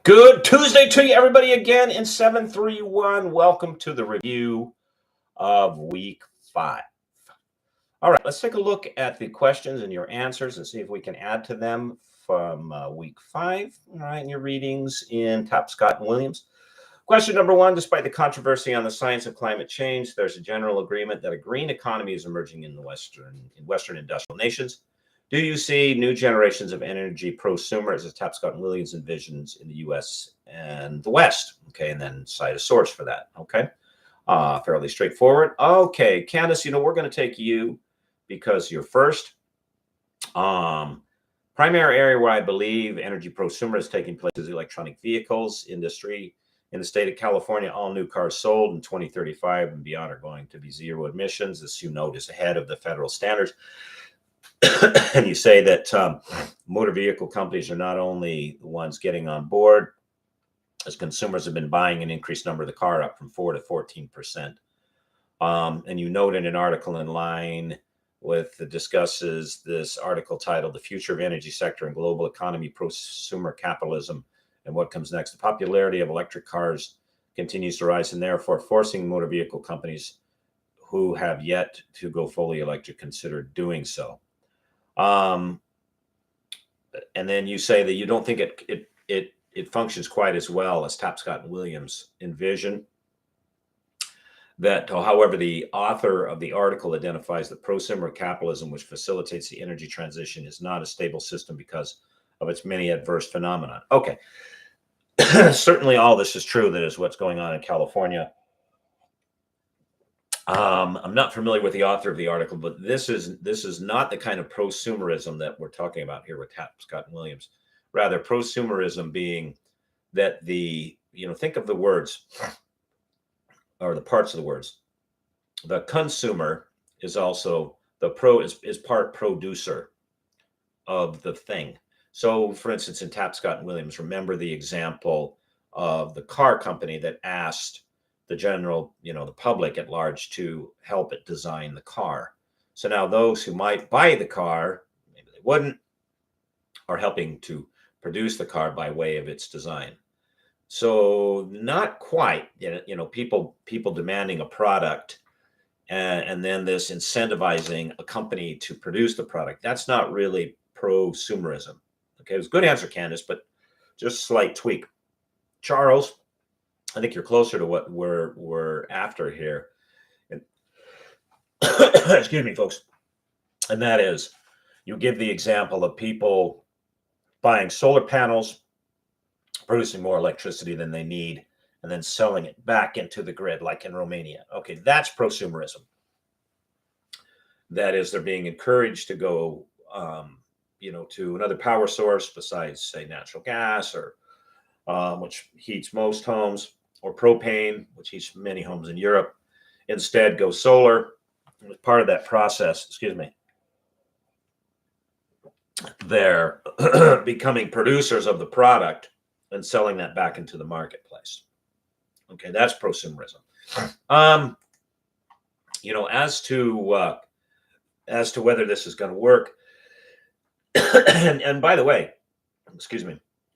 Good Tuesday to you, everybody, again in 731. Welcome to the review of week 5. All right, let's take a look at the questions and your answers and see if we can add to them from week 5. All right, in your readings in Tapscott and Williams. Question number 1, despite the controversy on the science of climate change, there's a general agreement that a green economy is emerging in Western industrial nations. Do you see new generations of energy prosumers as Tapscott and Williams envisions in the U.S. and the West? Okay, and then cite a source for that. Okay, fairly straightforward. Okay, Candace, we're going to take you because you're first. Primary area where I believe energy prosumer is taking place is the electronic vehicles industry. In the state of California, all new cars sold in 2035 and beyond are going to be zero emissions. This, is ahead of the federal standards. And you say that motor vehicle companies are not only the ones getting on board, as consumers have been buying an increased number of the car, up from 4 to 14%. And you note in an article in line with that discusses this article titled "The Future of Energy Sector and Global Economy, Prosumer Capitalism, and What Comes Next." The popularity of electric cars continues to rise, and therefore forcing motor vehicle companies who have yet to go fully electric consider doing so. And then you say that you don't think it functions quite as well as Tapscott and Williams envision. That, however, the author of the article identifies that prosumer capitalism, which facilitates the energy transition, is not a stable system because of its many adverse phenomena. Okay, certainly all this is true. That is what's going on in California. I'm not familiar with the author of the article, but this is not the kind of prosumerism that we're talking about here with Tapscott and Williams. Rather, prosumerism being that think of the words or the parts of the words. The consumer is also is part producer of the thing. So, for instance, in Tapscott and Williams, remember the example of the car company that asked the general, the public at large to help it design the car. So now those who might buy the car, maybe they wouldn't, are helping to produce the car by way of its design. So not quite, people demanding a product and then this incentivizing a company to produce the product. That's not really prosumerism. Okay, it was a good answer, Candace, but just a slight tweak. Charles, I think you're closer to what we're after here. And excuse me, folks. And that is, you give the example of people buying solar panels, producing more electricity than they need, and then selling it back into the grid, like in Romania. Okay, that's prosumerism. That is, they're being encouraged to go, to another power source besides, say, natural gas, or which heats most homes, or propane, which heats many homes in Europe. Instead, go solar. As part of that process, they're becoming producers of the product and selling that back into the marketplace. Okay, that's prosumerism. As to whether this is going to work, and by the way,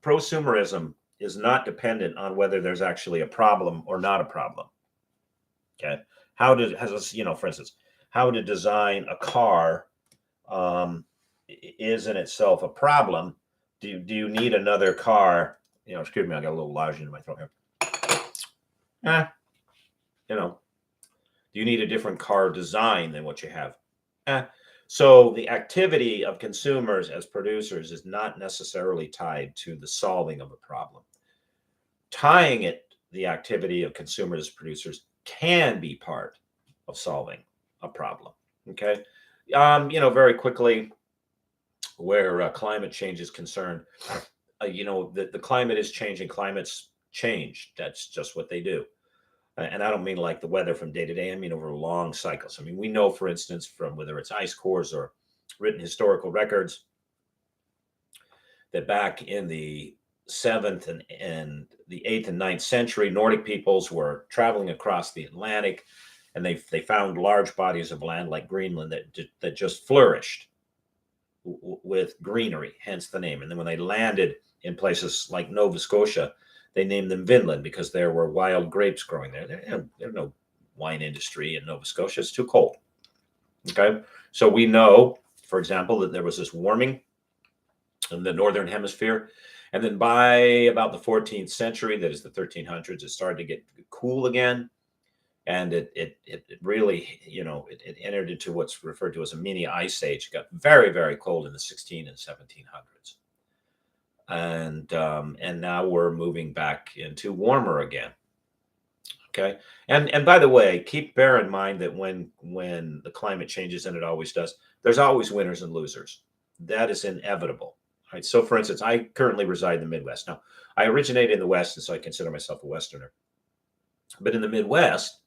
prosumerism is not dependent on whether there's actually a problem or not a problem. Okay, for instance, how to design a car is in itself a problem. Do you need another car? Excuse me, I got a little lodged in my throat here. Do you need a different car design than what you have? So the activity of consumers as producers is not necessarily tied to the solving of a problem. The activity of consumers as producers can be part of solving a problem. Okay, very quickly, where climate change is concerned, the climate is changing. Climates change. That's just what they do. And I don't mean like the weather from day to day. I mean over long cycles. I mean, we know, for instance, from whether it's ice cores or written historical records, that back in the 7th and the 8th and 9th century, Nordic peoples were traveling across the Atlantic, and they found large bodies of land like Greenland that just flourished with greenery, hence the name. And then when they landed In places like Nova Scotia, they named them Vinland because there were wild grapes growing there. There's no wine industry in Nova Scotia. It's too cold. Okay. So we know, for example, that there was this warming in the northern hemisphere. And then by about the 14th century, that is the 1300s, it started to get cool again. And it really, it entered into what's referred to as a mini ice age. It got very, very cold in the 16 and 1700s. And now we're moving back into warmer again. Okay. And by the way, bear in mind that when the climate changes, and it always does, there's always winners and losers. That is inevitable. Right. So for instance, I currently reside in the Midwest. Now, I originated in the West, and so I consider myself a Westerner. But in the Midwest,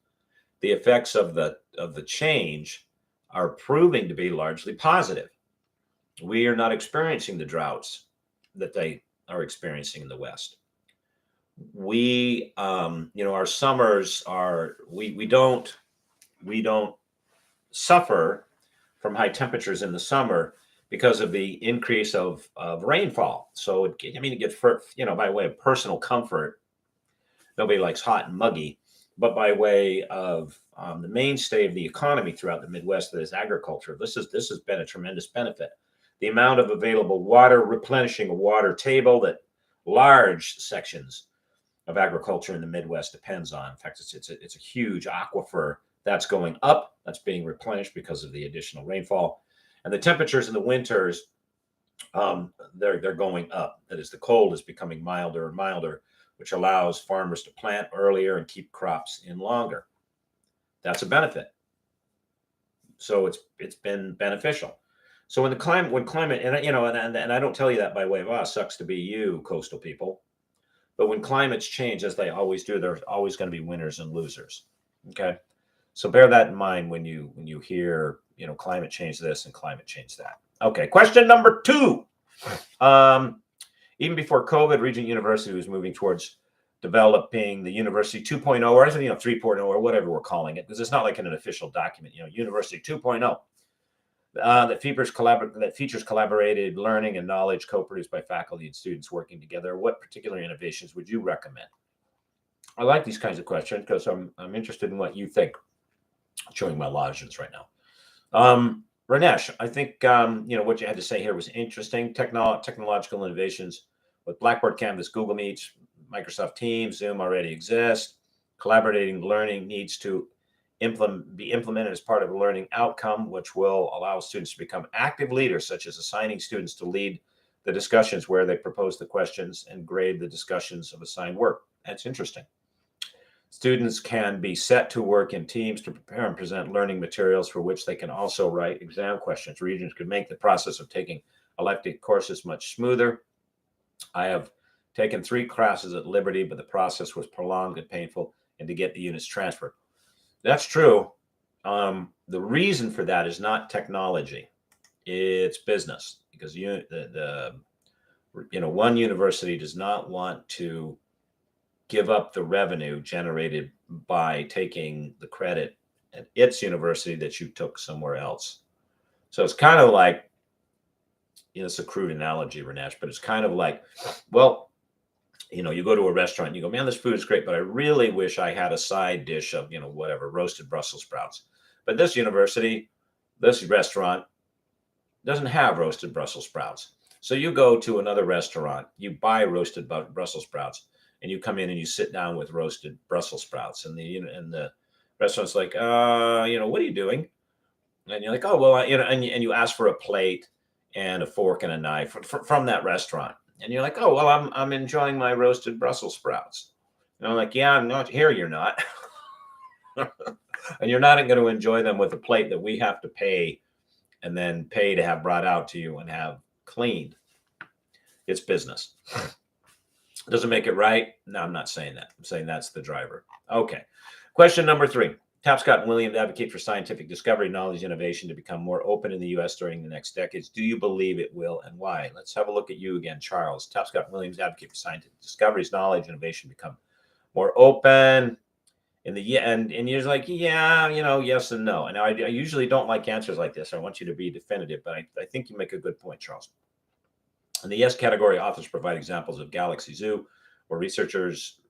the effects of the change are proving to be largely positive. We are not experiencing the droughts that they are experiencing in the West. We, our summers are, we don't suffer from high temperatures in the summer because of the increase of rainfall. So, it gets, by way of personal comfort, nobody likes hot and muggy, but by way of the mainstay of the economy throughout the Midwest, that is agriculture, this has been a tremendous benefit. The amount of available water, replenishing a water table that large sections of agriculture in the Midwest depends on. In fact, it's a huge aquifer that's going up, that's being replenished because of the additional rainfall. And the temperatures in the winters, they're going up. That is, the cold is becoming milder and milder, which allows farmers to plant earlier and keep crops in longer. That's a benefit. So it's been beneficial. So when climate, and I don't tell you that by way of, sucks to be you, coastal people, but when climates change, as they always do, there's always going to be winners and losers. Okay, so bear that in mind when you hear, climate change this and climate change that. Okay, question number 2. Even before COVID, Regent University was moving towards developing the University 2.0, or 3.0, or whatever we're calling it, because it's not like in an official document. University 2.0. That features collaborated learning and knowledge co-produced by faculty and students working together. What particular innovations would you recommend? I like these kinds of questions because I'm interested in what you think. I'm showing my lodgements right now. Ranesh, I think what you had to say here was interesting. Technological innovations with Blackboard, Canvas, Google Meets, Microsoft Teams, Zoom already exist. Collaborating learning needs to be implemented as part of a learning outcome, which will allow students to become active leaders, such as assigning students to lead the discussions where they propose the questions and grade the discussions of assigned work. That's interesting. Students can be set to work in teams to prepare and present learning materials for which they can also write exam questions. Regents could make the process of taking elective courses much smoother. I have taken 3 classes at Liberty, but the process was prolonged and painful, and to get the units transferred. That's true. The reason for that is not technology; it's business. Because one university does not want to give up the revenue generated by taking the credit at its university that you took somewhere else. So it's kind of like, it's a crude analogy, Ranesh, but it's kind of like, well, you go to a restaurant and you go, man, this food is great, but I really wish I had a side dish of, whatever, roasted Brussels sprouts. But this restaurant doesn't have roasted Brussels sprouts. So you go to another restaurant, you buy roasted Brussels sprouts, and you come in and you sit down with roasted Brussels sprouts. And the restaurant's like, what are you doing? And you're like, oh, well, and you ask for a plate and a fork and a knife from that restaurant. And you're like, oh, well, I'm enjoying my roasted Brussels sprouts. And I'm like, yeah, I'm not here. You're not. And you're not going to enjoy them with a plate that we have to pay and then pay to have brought out to you and have cleaned. It's business. Doesn't make it right. No, I'm not saying that. I'm saying that's the driver. Okay. Question number 3. Tapscott and Williams advocate for scientific discovery, knowledge, innovation to become more open in the U.S. during the next decades. Do you believe it will, and why? Let's have a look at you again, Charles. Tapscott and Williams advocate for scientific discoveries, knowledge, innovation to become more open. And you're like, yeah, yes and no. And I usually don't like answers like this. I want you to be definitive, but I think you make a good point, Charles. In the yes category, authors provide examples of Galaxy Zoo, where researchers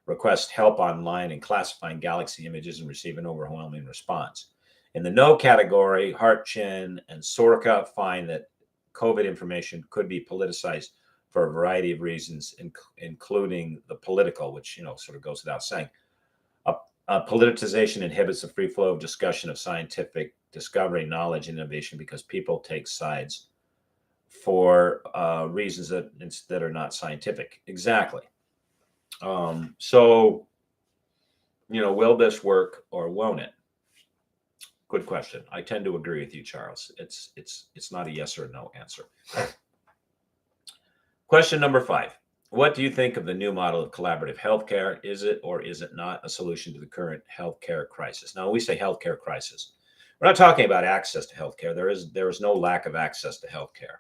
request help online in classifying galaxy images and receive an overwhelming response. In the no category, Hart, Chin, and Sorka find that COVID information could be politicized for a variety of reasons, including the political, which sort of goes without saying. Politicization inhibits the free flow of discussion of scientific discovery, knowledge, and innovation because people take sides for reasons that are not scientific. Exactly. So, will this work or won't it? Good question. I tend to agree with you, Charles. It's not a yes or no answer. Question number 5. What do you think of the new model of collaborative healthcare? Is it or is it not a solution to the current healthcare crisis? Now, when we say healthcare crisis, we're not talking about access to healthcare. There is no lack of access to healthcare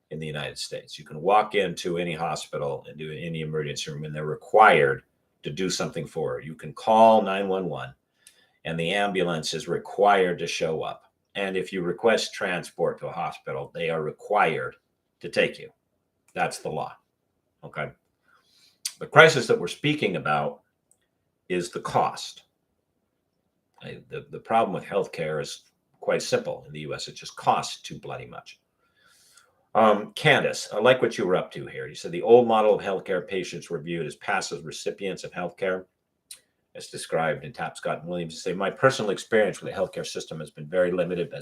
in the United States. You can walk into any hospital and do any emergency room, and they're required to do something for you. You can call 911, and the ambulance is required to show up. And if you request transport to a hospital, they are required to take you. That's the law. Okay. The crisis that we're speaking about is the cost. The problem with healthcare is quite simple in the US. It just costs too bloody much. Candace, I like what you were up to here. You said the old model of healthcare, patients were viewed as passive recipients of healthcare, as described in Tapscott and Williams. You say, my personal experience with the healthcare system has been very limited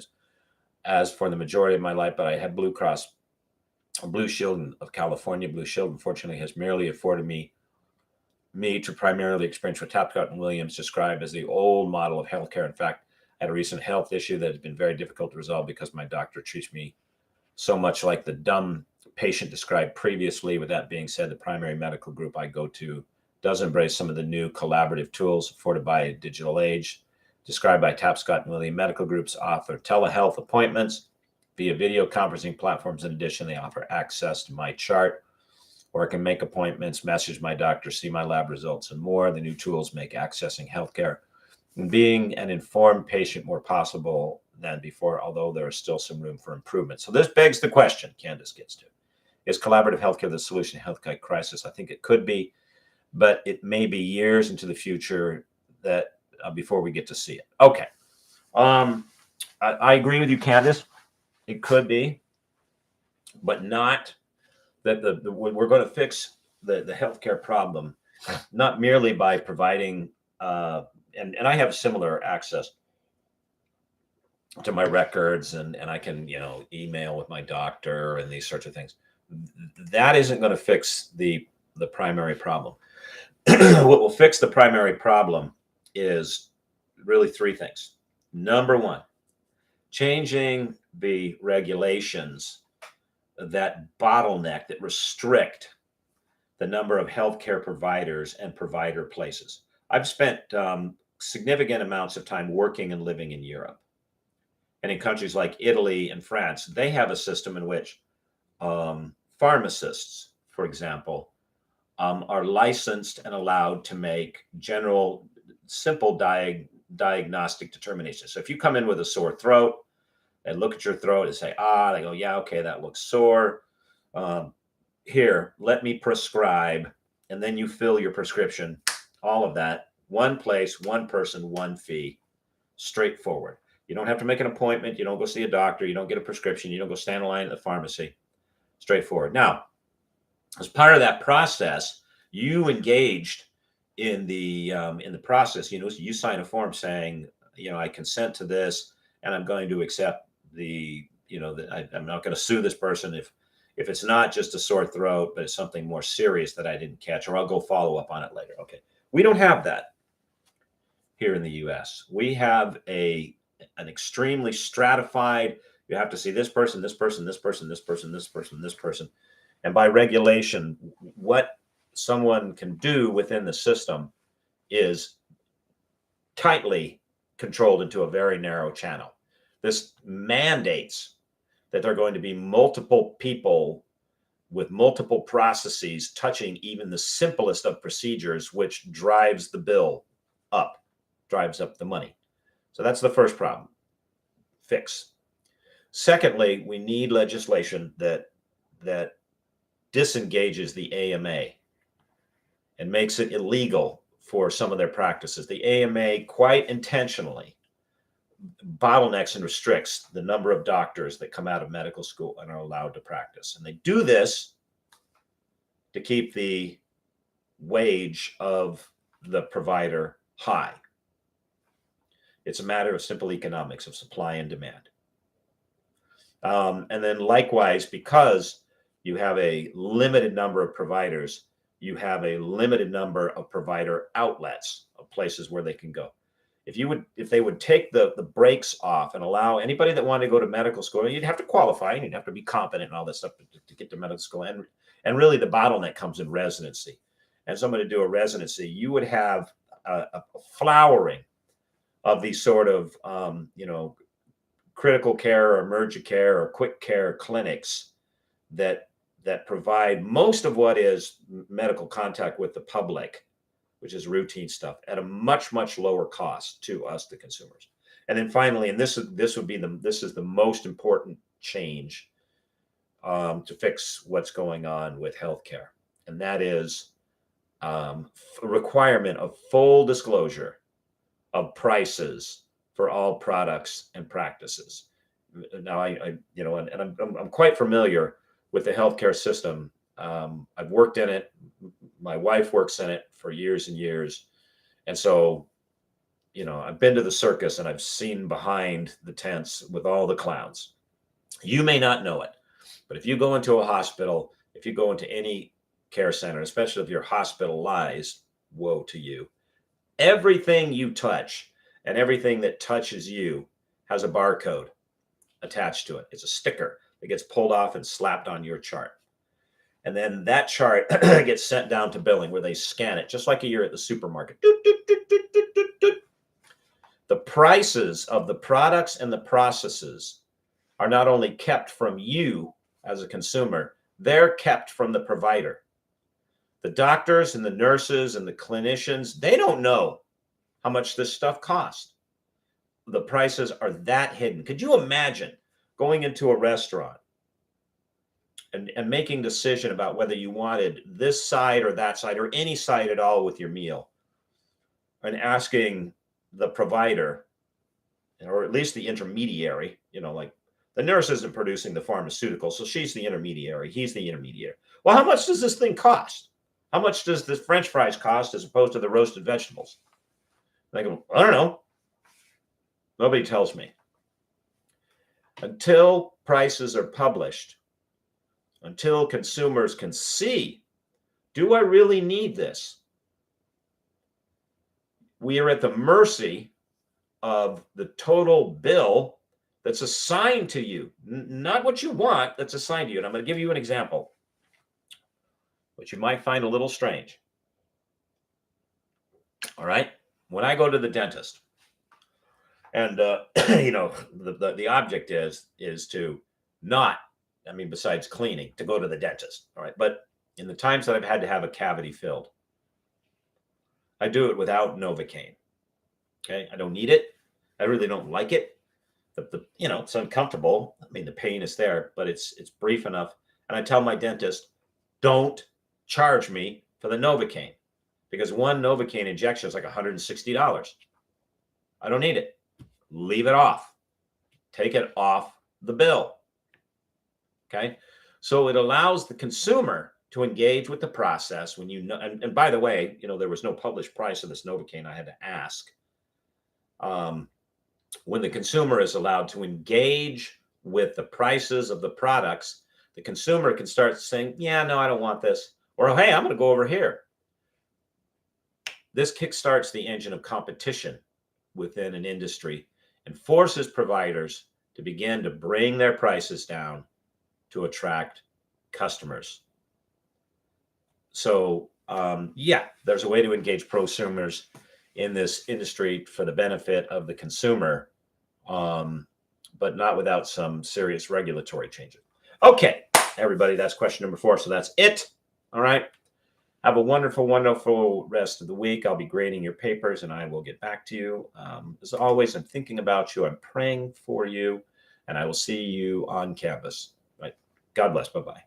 as for the majority of my life, but I had Blue Cross, Blue Shield of California. Blue Shield, unfortunately, has merely afforded me to primarily experience what Tapscott and Williams described as the old model of healthcare. In fact, I had a recent health issue that has been very difficult to resolve because my doctor treats me so much like the dumb patient described previously. With that being said, the primary medical group I go to does embrace some of the new collaborative tools afforded by a digital age, described by Tapscott and Williams. Medical groups offer telehealth appointments via video conferencing platforms. In addition, they offer access to my chart, where I can make appointments, message my doctor, see my lab results, and more. The new tools make accessing healthcare and being an informed patient more possible than before, although there is still some room for improvement. So this begs the question Candace gets to. Is collaborative healthcare the solution to healthcare crisis? I think it could be, but it may be years into the future that before we get to see it. Okay. I agree with you, Candace. It could be, but not that we're going to fix the healthcare problem, not merely by providing, and I have similar access to my records and I can, email with my doctor and these sorts of things. That isn't going to fix the primary problem. What will fix the primary problem is really 3 things. Number 1, changing the regulations that bottleneck, that restrict the number of healthcare providers and provider places. I've spent significant amounts of time working and living in Europe. And in countries like Italy and France, they have a system in which pharmacists, for example, are licensed and allowed to make general, simple diagnostic determinations. So if you come in with a sore throat, they look at your throat and say, they go, yeah, okay, that looks sore. Here, let me prescribe. And then you fill your prescription, all of that. One place, one person, one fee, straightforward. You don't have to make an appointment. You don't go see a doctor. You don't get a prescription. You don't go stand in line at the pharmacy. Straightforward. Now, as part of that process, you engaged in the process. You sign a form saying, I consent to this, and I'm going to accept I'm not going to sue this person if it's not just a sore throat, but it's something more serious that I didn't catch, or I'll go follow up on it later. Okay, we don't have that here in the U.S. We have an extremely stratified. You have to see this person, this person, this person, this person, this person, this person. And by regulation, what someone can do within the system is tightly controlled into a very narrow channel. This mandates that there are going to be multiple people with multiple processes touching even the simplest of procedures, which drives the bill up, drives up the money. So that's the first problem. Fix. Secondly, we need legislation that disengages the AMA and makes it illegal for some of their practices. The AMA quite intentionally bottlenecks and restricts the number of doctors that come out of medical school and are allowed to practice. And they do this to keep the wage of the provider high. It's a matter of simple economics of supply and demand. And then likewise, because you have a limited number of providers, you have a limited number of provider outlets of places where they can go. If they would take the brakes off and allow anybody that wanted to go to medical school, you'd have to qualify and you'd have to be competent and all that stuff to get to medical school. And really the bottleneck comes in residency. And somebody to do a residency, you would have a flowering of these sort of, critical care or emergent care or quick care clinics that provide most of what is medical contact with the public, which is routine stuff, at a much, much lower cost to us, the consumers. And then finally, and this is the most important change to fix what's going on with healthcare, and that is a requirement of full disclosure of prices for all products and practices. Now, I'm quite familiar with the healthcare system. I've worked in it. My wife works in it for years and years. And so, I've been to the circus and I've seen behind the tents with all the clowns. You may not know it, but if you go into a hospital, if you go into any care center, especially if you're hospitalized, woe to you. Everything you touch and everything that touches you has a barcode attached to it. It's a sticker that gets pulled off and slapped on your chart. And then that chart gets sent down to billing where they scan it, just like you're at the supermarket. The prices of the products and the processes are not only kept from you as a consumer, they're kept from the provider. The doctors and the nurses and the clinicians, they don't know how much this stuff costs. The prices are that hidden. Could you imagine going into a restaurant and making a decision about whether you wanted this side or that side or any side at all with your meal, and asking the provider, or at least the intermediary, like the nurse isn't producing the pharmaceutical, so she's the intermediary, he's the intermediary. Well, how much does this thing cost? How much does the French fries cost as opposed to the roasted vegetables? They go, I don't know. Nobody tells me. Until prices are published, until consumers can see, do I really need this? We are at the mercy of the total bill that's assigned to you, not what you want, that's assigned to you. And I'm going to give you an example, which you might find a little strange. All right. When I go to the dentist, and the object is to not, besides cleaning, to go to the dentist. All right. But in the times that I've had to have a cavity filled, I do it without Novocaine. Okay. I don't need it. I really don't like it. It's uncomfortable. The pain is there, but it's brief enough. And I tell my dentist, don't charge me for the Novocaine, because one Novocaine injection is like $160. I don't need it. Leave it off. Take it off the bill. Okay. So it allows the consumer to engage with the process when and by the way, there was no published price of this Novocaine. I had to ask. When the consumer is allowed to engage with the prices of the products, the consumer can start saying, yeah, no, I don't want this. Or, hey, I'm going to go over here. This kickstarts the engine of competition within an industry and forces providers to begin to bring their prices down to attract customers. So, there's a way to engage prosumers in this industry for the benefit of the consumer, but not without some serious regulatory changes. Okay, everybody, that's question number 4. So that's it. All right. Have a wonderful, wonderful rest of the week. I'll be grading your papers and I will get back to you. As always, I'm thinking about you. I'm praying for you, and I will see you on campus. Right. God bless. Bye-bye.